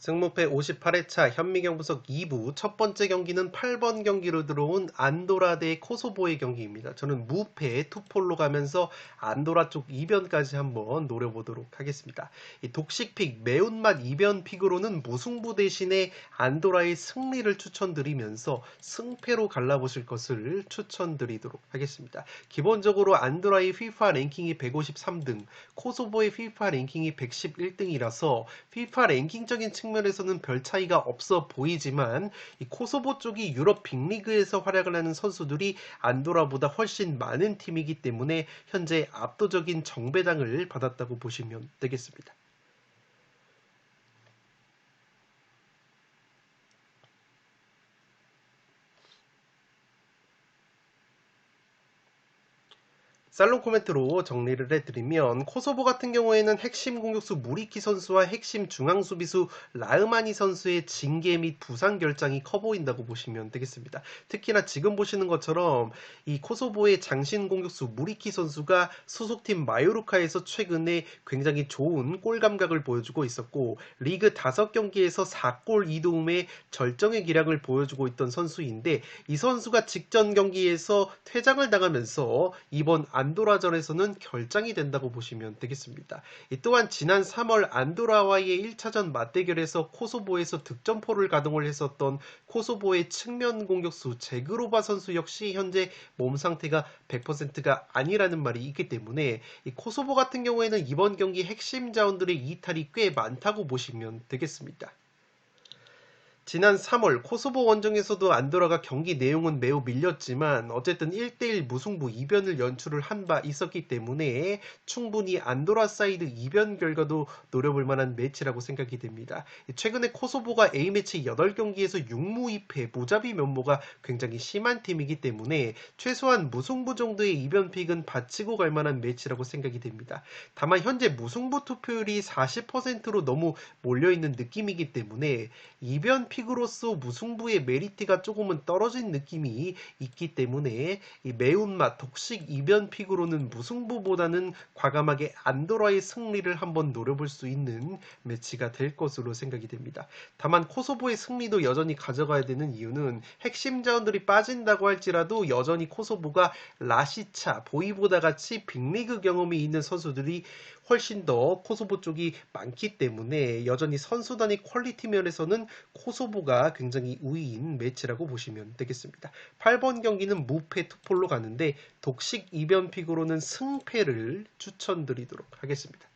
승무패 58회차 현미경 분석 2부 첫 번째 경기는 8번 경기로 들어온 안도라 대 코소보의 경기입니다. 저는 무패 투폴로 가면서 안도라 쪽 이변까지 한번 노려보도록 하겠습니다. 이 독식픽 매운맛 이변픽으로는 무승부 대신에 안도라의 승리를 추천드리면서 승패로 갈라보실 것을 추천드리도록 하겠습니다. 기본적으로 안도라의 FIFA 랭킹이 153등, 코소보의 FIFA 랭킹이 111등이라서 FIFA 랭킹적인 측면에서는 별 차이가 없어 보이지만 이 코소보 쪽이 유럽 빅리그에서 활약을 하는 선수들이 안도라보다 훨씬 많은 팀이기 때문에 현재 압도적인 정배당을 받았다고 보시면 되겠습니다. 살롱 코멘트로 정리를 해드리면 코소보 같은 경우에는 핵심 공격수 무리키 선수와 핵심 중앙 수비수 라흐마니 선수의 징계 및 부상 결장이 커 보인다고 보시면 되겠습니다. 특히나 지금 보시는 것처럼 이 코소보의 장신 공격수 무리키 선수가 소속팀 마요르카에서 최근에 굉장히 좋은 골 감각을 보여주고 있었고 리그 5경기에서 4골 2도움의 절정의 기량을 보여주고 있던 선수인데 이 선수가 직전 경기에서 퇴장을 당하면서 이번 안도라전에서는 결장이 된다고 보시면 되겠습니다. 또한 지난 3월 안도라와의 1차전 맞대결에서 코소보에서 득점포를 가동을 했었던 코소보의 측면 공격수 제그로바 선수 역시 현재 몸 상태가 100%가 아니라는 말이 있기 때문에 이 코소보 같은 경우에는 이번 경기 핵심 자원들의 이탈이 꽤 많다고 보시면 되겠습니다. 지난 3월 코소보 원정에서도 안도라가 경기 내용은 매우 밀렸지만 어쨌든 1대1 무승부 이변을 연출을 한 바 있었기 때문에 충분히 안도라 사이드 이변 결과도 노려볼 만한 매치라고 생각이 됩니다. 최근에 코소보가 A매치 8경기에서 6무 2패 무자비 면모가 굉장히 심한 팀이기 때문에 최소한 무승부 정도의 이변픽은 바치고 갈 만한 매치라고 생각이 됩니다. 다만 현재 무승부 투표율이 40%로 너무 몰려있는 느낌이기 때문에 이변픽으로서 무승부의 메리트가 조금은 떨어진 느낌이 있기 때문에 이 매운맛 독식 이변픽으로는 무승부보다는 과감하게 안도라의 승리를 한번 노려볼 수 있는 매치가 될 것으로 생각이 됩니다. 다만 코소보의 승리도 여전히 가져가야 되는 이유는 핵심 자원들이 빠진다고 할지라도 여전히 코소보가 라시차, 보이보다 같이 빅리그 경험이 있는 선수들이 훨씬 더 코소보 쪽이 많기 때문에 여전히 선수단의 퀄리티 면에서는 코소보가 굉장히 우위인 매치라고 보시면 되겠습니다. 8번 경기는 무패 투폴로 가는데 독식 이변픽으로는 승패를 추천드리도록 하겠습니다.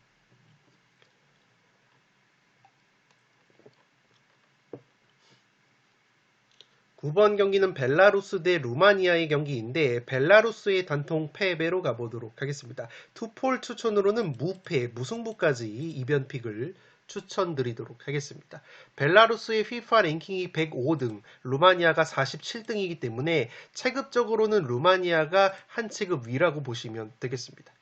9번 경기는 벨라루스 대 루마니아의 경기인데 벨라루스의 단통 패배로 가보도록 하겠습니다. 투폴 추천으로는 무패, 무승부까지 이변픽을 추천드리도록 하겠습니다. 벨라루스의 FIFA 랭킹이 105등, 루마니아가 47등이기 때문에 체급적으로는 루마니아가 한 체급 위라고 보시면 되겠습니다.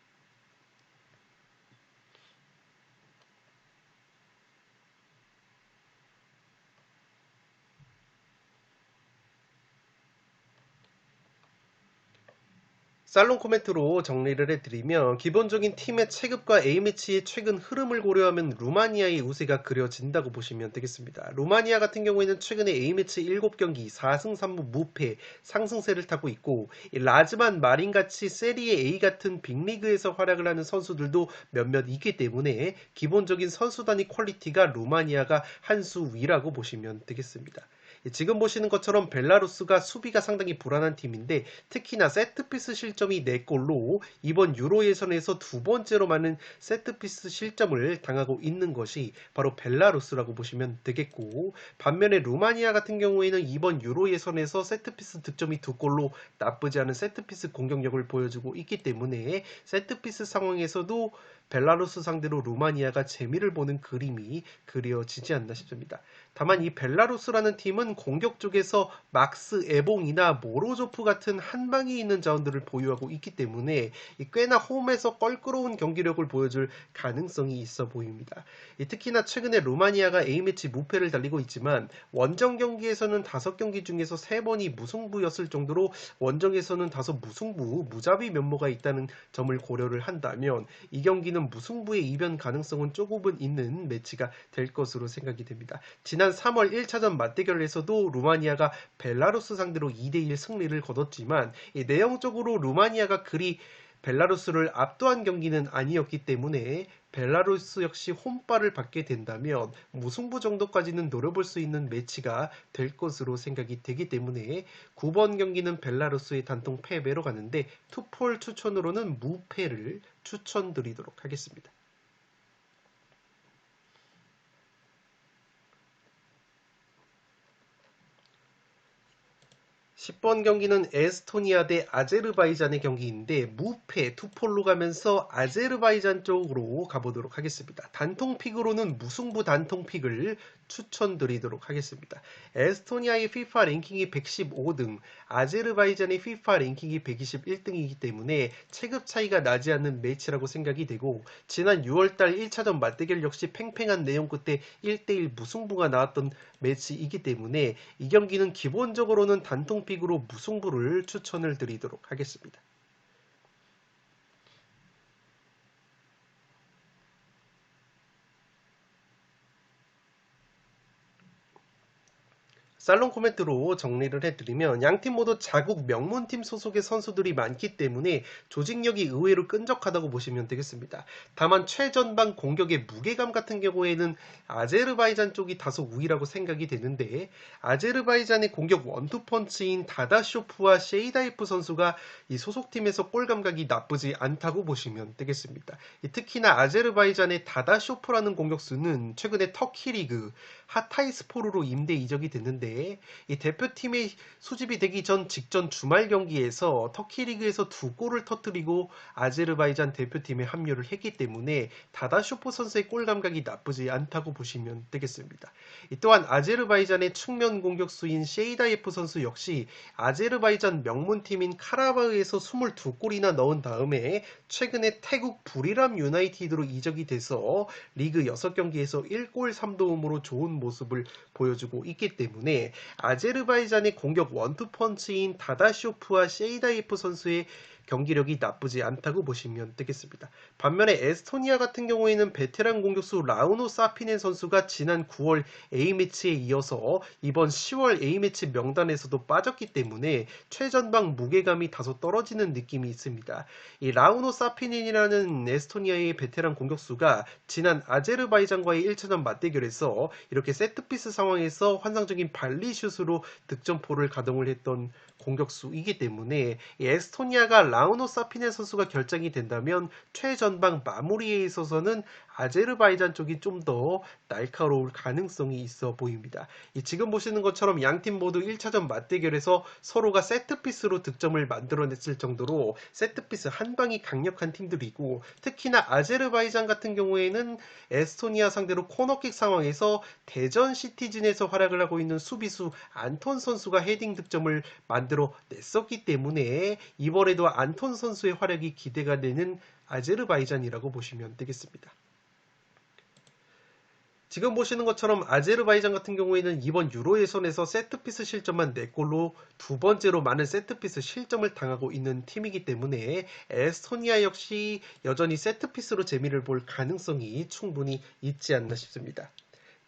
살롱 코멘트로 정리를 해드리면 기본적인 팀의 체급과 A매치의 최근 흐름을 고려하면 루마니아의 우세가 그려진다고 보시면 되겠습니다. 루마니아 같은 경우에는 최근에 A매치 7경기 4승 3무 무패 상승세를 타고 있고 라즈만 마린같이 세리에 A 같은 빅리그에서 활약을 하는 선수들도 몇몇 있기 때문에 기본적인 선수단의 퀄리티가 루마니아가 한 수 위라고 보시면 되겠습니다. 지금 보시는 것처럼 벨라루스가 수비가 상당히 불안한 팀인데 특히나 세트피스 실점이 4골로 이번 유로 예선에서 두 번째로 많은 세트피스 실점을 당하고 있는 것이 바로 벨라루스라고 보시면 되겠고 반면에 루마니아 같은 경우에는 이번 유로 예선에서 세트피스 득점이 2골로 나쁘지 않은 세트피스 공격력을 보여주고 있기 때문에 세트피스 상황에서도 벨라루스 상대로 루마니아가 재미를 보는 그림이 그려지지 않나 싶습니다. 다만 이 벨라루스라는 팀은 공격 쪽에서 막스 에봉이나 모로조프 같은 한방이 있는 자원들을 보유하고 있기 때문에 꽤나 홈에서 껄끄러운 경기력을 보여줄 가능성이 있어 보입니다. 특히나 최근에 루마니아가 A매치 무패를 달리고 있지만 원정 경기에서는 5경기 중에서 3번이 무승부였을 정도로 원정에서는 다소 무승부, 무자비 면모가 있다는 점을 고려를 한다면 이 경기는 무승부의 이변 가능성은 조금은 있는 매치가 될 것으로 생각이 됩니다. 지난 3월 1차전 맞대결에서도 루마니아가 벨라루스 상대로 2대1 승리를 거뒀지만 내용적으로 루마니아가 그리 벨라루스를 압도한 경기는 아니었기 때문에 벨라루스 역시 홈발을 받게 된다면 무승부 정도까지는 노려볼 수 있는 매치가 될 것으로 생각이 되기 때문에 9번 경기는 벨라루스의 단통 패배로 가는데 투폴 추천으로는 무패를 추천드리도록 하겠습니다. 10번 경기는 에스토니아 대 아제르바이잔의 경기인데 무패 투폴로 가면서 아제르바이잔 쪽으로 가보도록 하겠습니다. 단통픽으로는 무승부 단통픽을 추천드리도록 하겠습니다. 에스토니아의 FIFA 랭킹이 115등, 아제르바이잔의 FIFA 랭킹이 121등이기 때문에 체급 차이가 나지 않는 매치라고 생각이 되고 지난 6월달 1차전 맞대결 역시 팽팽한 내용 끝에 1대1 무승부가 나왔던 매치이기 때문에 이 경기는 기본적으로는 단통픽으로 무승부를 추천을 드리도록 하겠습니다. 살롱 코멘트로 정리를 해드리면 양팀 모두 자국 명문팀 소속의 선수들이 많기 때문에 조직력이 의외로 끈적하다고 보시면 되겠습니다. 다만 최전방 공격의 무게감 같은 경우에는 아제르바이잔 쪽이 다소 우위라고 생각이 되는데 아제르바이잔의 공격 원투펀치인 다다쇼프와 셰이다이프 선수가 이 소속팀에서 골 감각이 나쁘지 않다고 보시면 되겠습니다. 특히나 아제르바이잔의 다다쇼프라는 공격수는 최근에 터키 리그 하타이스포르로 임대 이적이 됐는데 이 대표팀에 소집이 되기 전 직전 주말 경기에서 터키 리그에서 2골을 터뜨리고 아제르바이잔 대표팀에 합류를 했기 때문에 다다쇼프 선수의 골 감각이 나쁘지 않다고 보시면 되겠습니다. 또한 아제르바이잔의 측면 공격수인 셰이다예프 선수 역시 아제르바이잔 명문팀인 카라바흐에서 22골이나 넣은 다음에 최근에 태국 부리람 유나이티드로 이적이 돼서 리그 6경기에서 1골 3도움으로 좋은 모습을 보여주고 있기 때문에 아제르바이잔의 공격 원투펀치인 다다쇼프와 셰이다이프 선수의 경기력이 나쁘지 않다고 보시면 되겠습니다. 반면에 에스토니아 같은 경우에는 베테랑 공격수 라우노 사피넨 선수가 지난 9월 A매치에 이어서 이번 10월 A매치 명단에서도 빠졌기 때문에 최전방 무게감이 다소 떨어지는 느낌이 있습니다. 이 라우노 사피넨이라는 에스토니아의 베테랑 공격수가 지난 아제르바이잔과의 1차전 맞대결에서 이렇게 세트피스 상황에서 환상적인 발리슛으로 득점포를 가동을 했던 공격수이기 때문에 에스토니아가 라우노 사피네 선수가 결정이 된다면 최전방 마무리에 있어서는 아제르바이잔 쪽이 좀 더 날카로울 가능성이 있어 보입니다. 지금 보시는 것처럼 양팀 모두 1차전 맞대결에서 서로가 세트피스로 득점을 만들어냈을 정도로 세트피스 한 방이 강력한 팀들이고 특히나 아제르바이잔 같은 경우에는 에스토니아 상대로 코너킥 상황에서 대전 시티즌에서 활약을 하고 있는 수비수 안톤 선수가 헤딩 득점을 만들어 냈었기 때문에 이번에도 안톤 선수의 활약이 기대가 되는 아제르바이잔이라고 보시면 되겠습니다. 지금 보시는 것처럼 아제르바이잔 같은 경우에는 이번 유로 예선에서 세트피스 실점만 4골로 두 번째로 많은 세트피스 실점을 당하고 있는 팀이기 때문에 에스토니아 역시 여전히 세트피스로 재미를 볼 가능성이 충분히 있지 않나 싶습니다.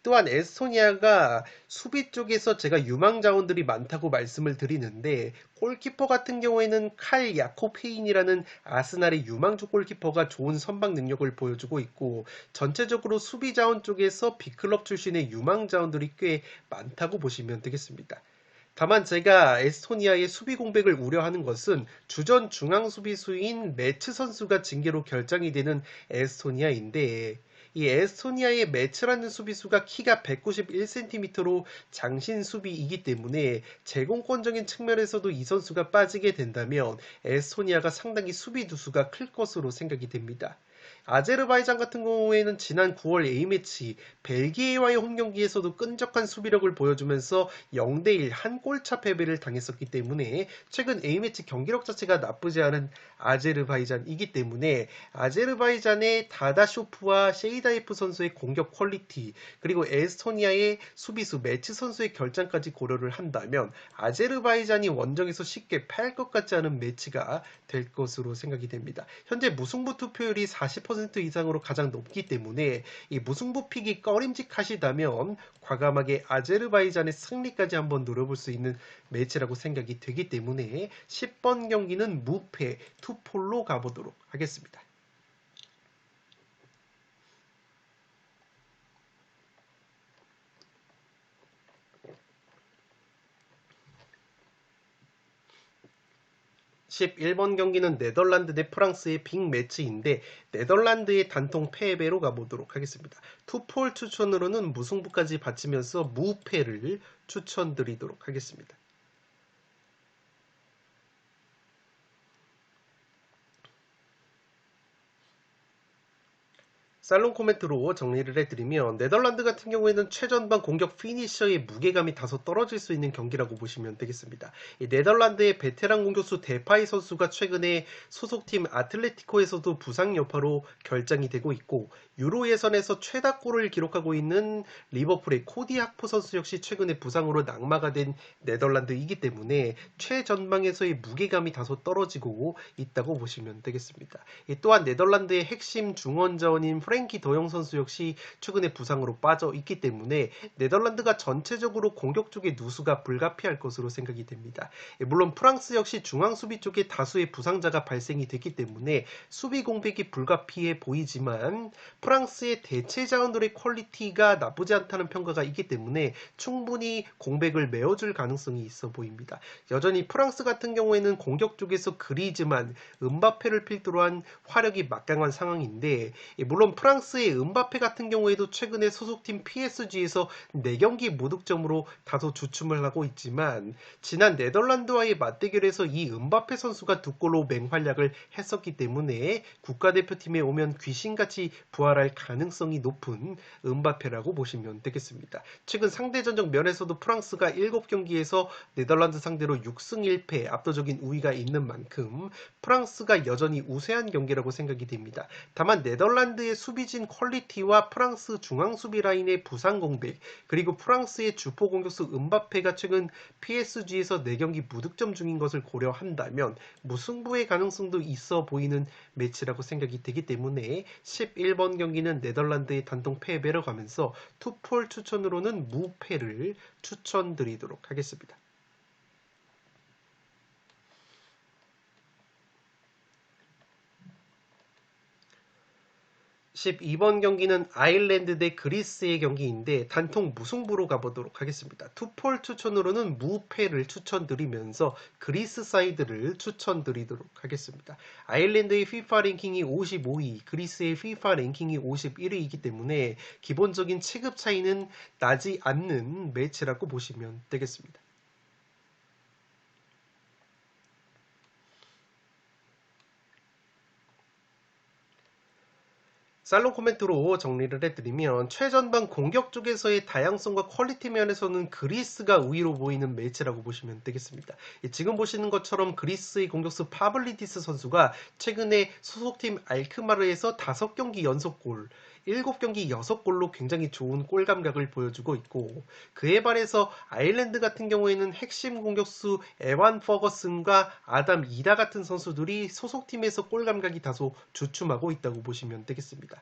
또한 에스토니아가 수비 쪽에서 제가 유망 자원들이 많다고 말씀을 드리는데 골키퍼 같은 경우에는 칼 야코페인이라는 아스날의 유망주 골키퍼가 좋은 선방 능력을 보여주고 있고 전체적으로 수비 자원 쪽에서 B클럽 출신의 유망 자원들이 꽤 많다고 보시면 되겠습니다. 다만 제가 에스토니아의 수비 공백을 우려하는 것은 주전 중앙 수비수인 매츠 선수가 징계로 결정이 되는 에스토니아인데 이 에스토니아의 매츠라는 수비수가 키가 191cm로 장신 수비이기 때문에 제공권적인 측면에서도 이 선수가 빠지게 된다면 에스토니아가 상당히 수비 두수가 클 것으로 생각이 됩니다. 아제르바이잔 같은 경우에는 지난 9월 A매치 벨기에와의 홈경기에서도 끈적한 수비력을 보여주면서 0대1 한 골차 패배를 당했었기 때문에 최근 A매치 경기력 자체가 나쁘지 않은 아제르바이잔이기 때문에 아제르바이잔의 다다쇼프와 셰이다예프 선수의 공격 퀄리티 그리고 에스토니아의 수비수 매치 선수의 결장까지 고려를 한다면 아제르바이잔이 원정에서 쉽게 패할 것 같지 않은 매치가 될 것으로 생각이 됩니다. 현재 무승부 투표율이 40% 이상으로 가장 높기 때문에 이 무승부 픽이 꺼림직하시다면 과감하게 아제르바이잔의 승리까지 한번 노려볼 수 있는 매치라고 생각이 되기 때문에 10번 경기는 무패 투폴로 가보도록 하겠습니다. 11번 경기는 네덜란드 대 프랑스의 빅매치인데 네덜란드의 단통 패배로 가보도록 하겠습니다. 투폴 추천으로는 무승부까지 바치면서 무패를 추천드리도록 하겠습니다. 살롱 코멘트로 정리를 해드리면 네덜란드 같은 경우에는 최전방 공격 피니셔의 무게감이 다소 떨어질 수 있는 경기라고 보시면 되겠습니다. 이 네덜란드의 베테랑 공격수 데파이 선수가 최근에 소속팀 아틀레티코에서도 부상 여파로 결장이 되고 있고 유로 예선에서 최다골을 기록하고 있는 리버풀의 코디 학포 선수 역시 최근에 부상으로 낙마가 된 네덜란드이기 때문에 최전방에서의 무게감이 다소 떨어지고 있다고 보시면 되겠습니다. 또한 네덜란드의 핵심 중원 자원인 프랭키 더용 선수 역시 최근에 부상으로 빠져 있기 때문에 네덜란드가 전체적으로 공격 쪽의 누수가 불가피할 것으로 생각이 됩니다. 물론 프랑스 역시 중앙 수비 쪽에 다수의 부상자가 발생이 됐기 때문에 수비 공백이 불가피해 보이지만 프랑스의 대체 자원들의 퀄리티가 나쁘지 않다는 평가가 있기 때문에 충분히 공백을 메워줄 가능성이 있어 보입니다. 여전히 프랑스 같은 경우에는 공격 쪽에서 그리즈만, 음바페를 필두로 한 화력이 막강한 상황인데 물론 프랑스의 음바페 같은 경우에도 최근에 소속팀 PSG에서 4경기 무득점으로 다소 주춤을 하고 있지만 지난 네덜란드와의 맞대결에서 이 음바페 선수가 2골로 맹활약을 했었기 때문에 국가대표팀에 오면 귀신같이 부활할 가능성이 높은 음바페라고 보시면 되겠습니다. 최근 상대 전적 면에서도 프랑스가 7경기에서 네덜란드 상대로 6승 1패 압도적인 우위가 있는 만큼 프랑스가 여전히 우세한 경기라고 생각이 됩니다. 다만 네덜란드의 수비진 퀄리티와 프랑스 중앙 수비 라인의 부상 공백 그리고 프랑스의 주포 공격수 음바페가 최근 PSG에서 4경기 무득점 중인 것을 고려한다면 무승부의 가능성도 있어 보이는 매치라고 생각이 되기 때문에 11번 경기는 네덜란드의 단통 패배로 가면서 투폴 추천으로는 무패를 추천드리도록 하겠습니다. 12번 경기는 아일랜드 대 그리스의 경기인데 단통 무승부로 가보도록 하겠습니다. 투폴 추천으로는 무패를 추천드리면서 그리스 사이드를 추천드리도록 하겠습니다. 아일랜드의 FIFA 랭킹이 55위, 그리스의 FIFA 랭킹이 51위이기 때문에 기본적인 체급 차이는 나지 않는 매치라고 보시면 되겠습니다. 살롱 코멘트로 정리를 해드리면 최전방 공격 쪽에서의 다양성과 퀄리티 면에서는 그리스가 우위로 보이는 매치라고 보시면 되겠습니다. 지금 보시는 것처럼 그리스의 공격수 파블리디스 선수가 최근에 소속팀 알크마르에서 5경기 연속골 7경기 6골로 굉장히 좋은 골 감각을 보여주고 있고 그에 반해서 아일랜드 같은 경우에는 핵심 공격수 에반 퍼거슨과 아담 이다 같은 선수들이 소속팀에서 골 감각이 다소 주춤하고 있다고 보시면 되겠습니다.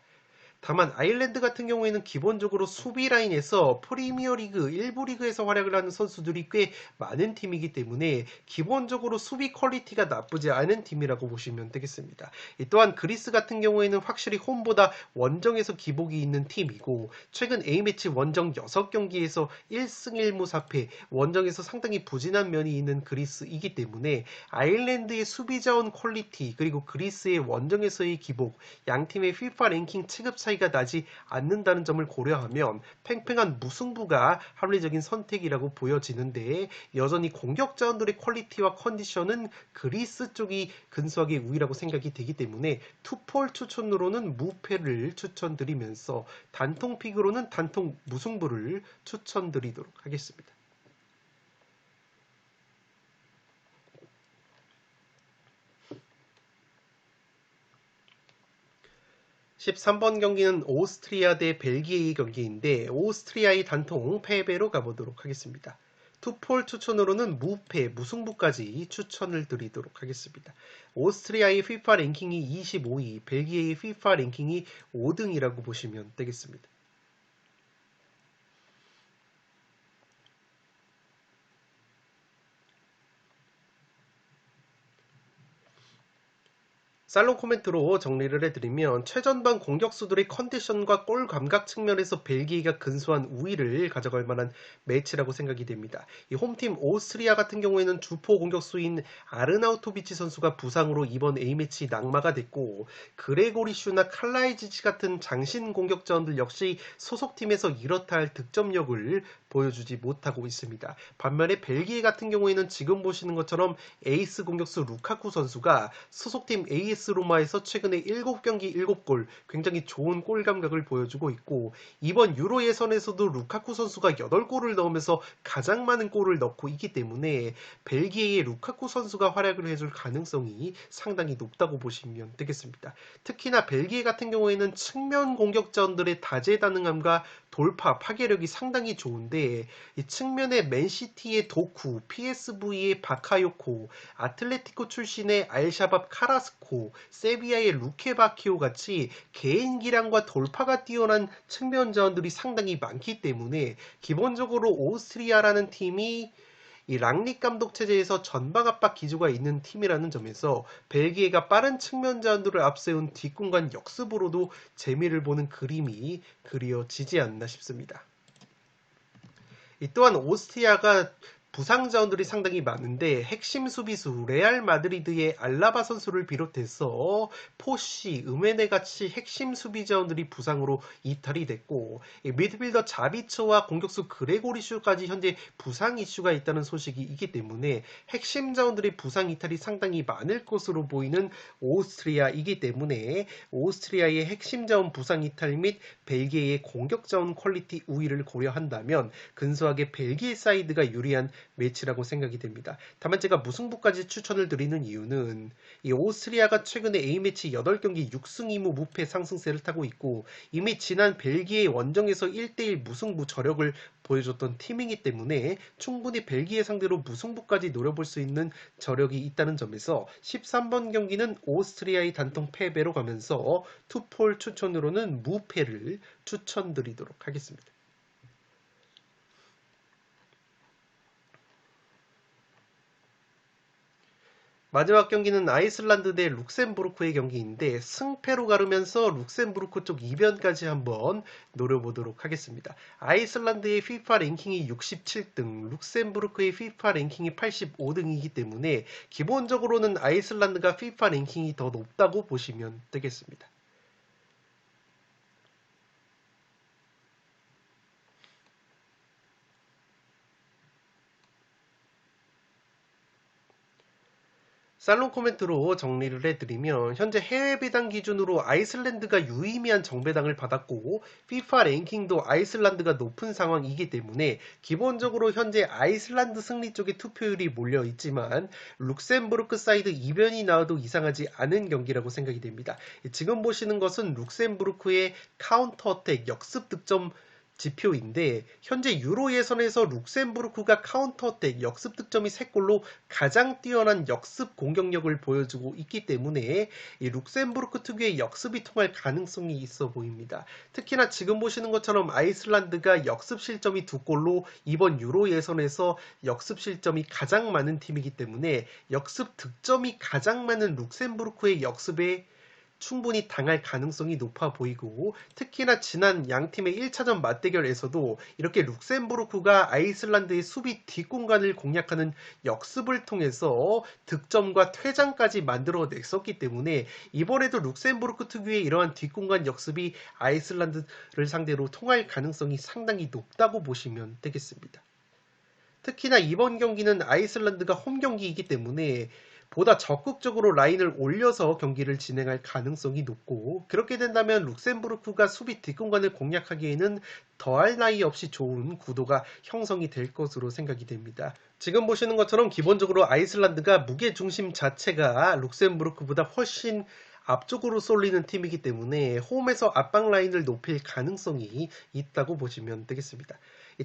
다만 아일랜드 같은 경우에는 기본적으로 수비 라인에서 프리미어리그, 1부 리그에서 활약을 하는 선수들이 꽤 많은 팀이기 때문에 기본적으로 수비 퀄리티가 나쁘지 않은 팀이라고 보시면 되겠습니다. 또한 그리스 같은 경우에는 확실히 홈보다 원정에서 기복이 있는 팀이고 최근 A매치 원정 6경기에서 1승 1무 4패 원정에서 상당히 부진한 면이 있는 그리스이기 때문에 아일랜드의 수비 자원 퀄리티 그리고 그리스의 원정에서의 기복 양 팀의 FIFA 랭킹 체급 차이 차이가 나지 않는다는 점을 고려하면 팽팽한 무승부가 합리적인 선택이라고 보여지는데 여전히 공격 자원들의 퀄리티와 컨디션은 그리스 쪽이 근소하게 우위라고 생각이 되기 때문에 투폴 추천으로는 무패를 추천드리면서 단통 픽으로는 단통 무승부를 추천드리도록 하겠습니다. 13번 경기는 오스트리아 대 벨기에의 경기인데 오스트리아의 단통 패배로 가보도록 하겠습니다. 투폴 추천으로는 무패, 무승부까지 추천을 드리도록 하겠습니다. 오스트리아의 FIFA 랭킹이 25위, 벨기에의 FIFA 랭킹이 5등이라고 보시면 되겠습니다. 살롱 코멘트로 정리를 해드리면 최전방 공격수들의 컨디션과 골 감각 측면에서 벨기에가 근소한 우위를 가져갈 만한 매치라고 생각이 됩니다. 이 홈팀 오스트리아 같은 경우에는 주포 공격수인 아르나우토비치 선수가 부상으로 이번 A매치 낙마가 됐고 그레고리슈나 칼라이지치 같은 장신 공격자원들 역시 소속팀에서 이렇다 할 득점력을 보여주지 못하고 있습니다. 반면에 벨기에 같은 경우에는 지금 보시는 것처럼 에이스 공격수 루카쿠 선수가 소속팀 AS 로마에서 최근에 7경기 7골 굉장히 좋은 골 감각을 보여주고 있고 이번 유로 예선에서도 루카쿠 선수가 8골을 넣으면서 가장 많은 골을 넣고 있기 때문에 벨기에의 루카쿠 선수가 활약을 해줄 가능성이 상당히 높다고 보시면 되겠습니다. 특히나 벨기에 같은 경우에는 측면 공격자원들의 다재다능함과 돌파, 파괴력이 상당히 좋은데 이 측면에 맨시티의 도쿠, PSV의 바카요코, 아틀레티코 출신의 알샤밥 카라스코, 세비야의 루케바키오 같이 개인 기량과 돌파가 뛰어난 측면 자원들이 상당히 많기 때문에 기본적으로 오스트리아라는 팀이 이 랑닉 감독 체제에서 전방 압박 기조가 있는 팀이라는 점에서 벨기에가 빠른 측면 자원들을 앞세운 뒷공간 역습으로도 재미를 보는 그림이 그려지지 않나 싶습니다. 또한 오스트리아가 부상 자원들이 상당히 많은데 핵심 수비수 레알 마드리드의 알라바 선수를 비롯해서 포시, 음에네 같이 핵심 수비 자원들이 부상으로 이탈이 됐고 미드필더 자비초와 공격수 그레고리슈까지 현재 부상 이슈가 있다는 소식이 있기 때문에 핵심 자원들의 부상 이탈이 상당히 많을 것으로 보이는 오스트리아이기 때문에 오스트리아의 핵심 자원 부상 이탈 및 벨기에의 공격 자원 퀄리티 우위를 고려한다면 근소하게 벨기에 사이드가 유리한 매치라고 생각이 됩니다. 다만 제가 무승부까지 추천을 드리는 이유는 이 오스트리아가 최근에 A매치 8경기 6승 2무 무패 상승세를 타고 있고 이미 지난 벨기에 원정에서 1대1 무승부 저력을 보여줬던 팀이기 때문에 충분히 벨기에 상대로 무승부까지 노려볼 수 있는 저력이 있다는 점에서 13번 경기는 오스트리아의 단통 패배로 가면서 투폴 추천으로는 무패를 추천드리도록 하겠습니다. 마지막 경기는 아이슬란드 대 룩셈부르크의 경기인데 승패로 가르면서 룩셈부르크 쪽 이변까지 한번 노려보도록 하겠습니다. 아이슬란드의 FIFA 랭킹이 67등, 룩셈부르크의 FIFA 랭킹이 85등이기 때문에 기본적으로는 아이슬란드가 FIFA 랭킹이 더 높다고 보시면 되겠습니다. 살롱 코멘트로 정리를 해드리면 현재 해외 배당 기준으로 아이슬란드가 유의미한 정배당을 받았고 FIFA 랭킹도 아이슬란드가 높은 상황이기 때문에 기본적으로 현재 아이슬란드 승리 쪽에 투표율이 몰려 있지만 룩셈부르크 사이드 이변이 나와도 이상하지 않은 경기라고 생각이 됩니다. 지금 보시는 것은 룩셈부르크의 카운터 어택 역습 득점 지표인데 현재 유로 예선에서 룩셈부르크가 카운터어택 역습 득점이 3골로 가장 뛰어난 역습 공격력을 보여주고 있기 때문에 이 룩셈부르크 특유의 역습이 통할 가능성이 있어 보입니다. 특히나 지금 보시는 것처럼 아이슬란드가 역습 실점이 2골로 이번 유로 예선에서 역습 실점이 가장 많은 팀이기 때문에 역습 득점이 가장 많은 룩셈부르크의 역습에 충분히 당할 가능성이 높아 보이고, 특히나 지난 양팀의 1차전 맞대결에서도 이렇게 룩셈부르크가 아이슬란드의 수비 뒷공간을 공략하는 역습을 통해서 득점과 퇴장까지 만들어냈었기 때문에 이번에도 룩셈부르크 특유의 이러한 뒷공간 역습이 아이슬란드를 상대로 통할 가능성이 상당히 높다고 보시면 되겠습니다. 특히나 이번 경기는 아이슬란드가 홈 경기이기 때문에 보다 적극적으로 라인을 올려서 경기를 진행할 가능성이 높고, 그렇게 된다면 룩셈부르크가 수비 뒷공간을 공략하기에는 더할 나위 없이 좋은 구도가 형성이 될 것으로 생각이 됩니다. 지금 보시는 것처럼 기본적으로 아이슬란드가 무게중심 자체가 룩셈부르크보다 훨씬 앞쪽으로 쏠리는 팀이기 때문에 홈에서 압박 라인을 높일 가능성이 있다고 보시면 되겠습니다.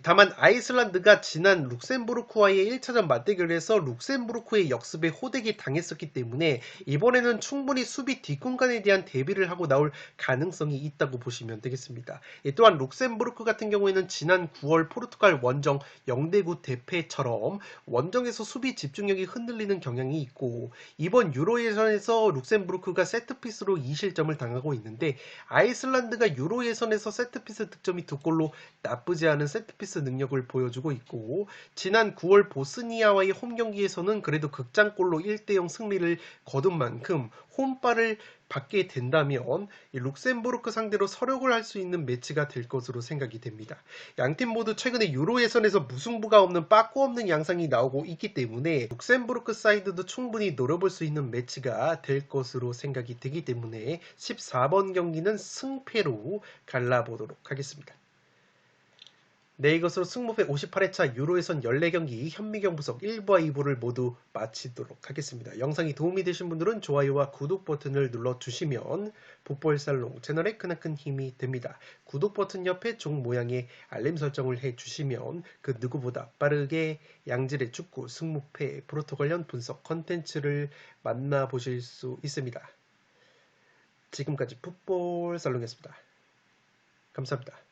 다만 아이슬란드가 지난 룩셈부르크와의 1차전 맞대결에서 룩셈부르크의 역습에 호되게 당했었기 때문에 이번에는 충분히 수비 뒷공간에 대한 대비를 하고 나올 가능성이 있다고 보시면 되겠습니다. 또한 룩셈부르크 같은 경우에는 지난 9월 포르투갈 원정 0대9 대패처럼 원정에서 수비 집중력이 흔들리는 경향이 있고, 이번 유로 예선에서 룩셈부르크가 세트피스로 2실점을 당하고 있는데, 아이슬란드가 유로 예선에서 세트피스 득점이 2골로 나쁘지 않은 세트피스 능력을 보여주고 있고, 지난 9월 보스니아와의 홈 경기에서는 그래도 극장골로 1대0 승리를 거둔 만큼 홈발을 받게 된다면 룩셈부르크 상대로 서력을 할 수 있는 매치가 될 것으로 생각이 됩니다. 양팀 모두 최근에 유로 예선에서 무승부가 없는 빠꾸 없는 양상이 나오고 있기 때문에 룩셈부르크 사이드도 충분히 노려볼 수 있는 매치가 될 것으로 생각이 되기 때문에 14번 경기는 승패로 갈라보도록 하겠습니다. 네, 이것으로 승무패 58회차 유로예선 14경기 현미경 분석 1부와 2부를 모두 마치도록 하겠습니다. 영상이 도움이 되신 분들은 좋아요와 구독 버튼을 눌러주시면 풋볼살롱 채널에 크나큰 힘이 됩니다. 구독 버튼 옆에 종 모양의 알림 설정을 해주시면 그 누구보다 빠르게 양질의 축구, 승무패, 프로토 관련 분석 컨텐츠를 만나보실 수 있습니다. 지금까지 풋볼살롱이었습니다. 감사합니다.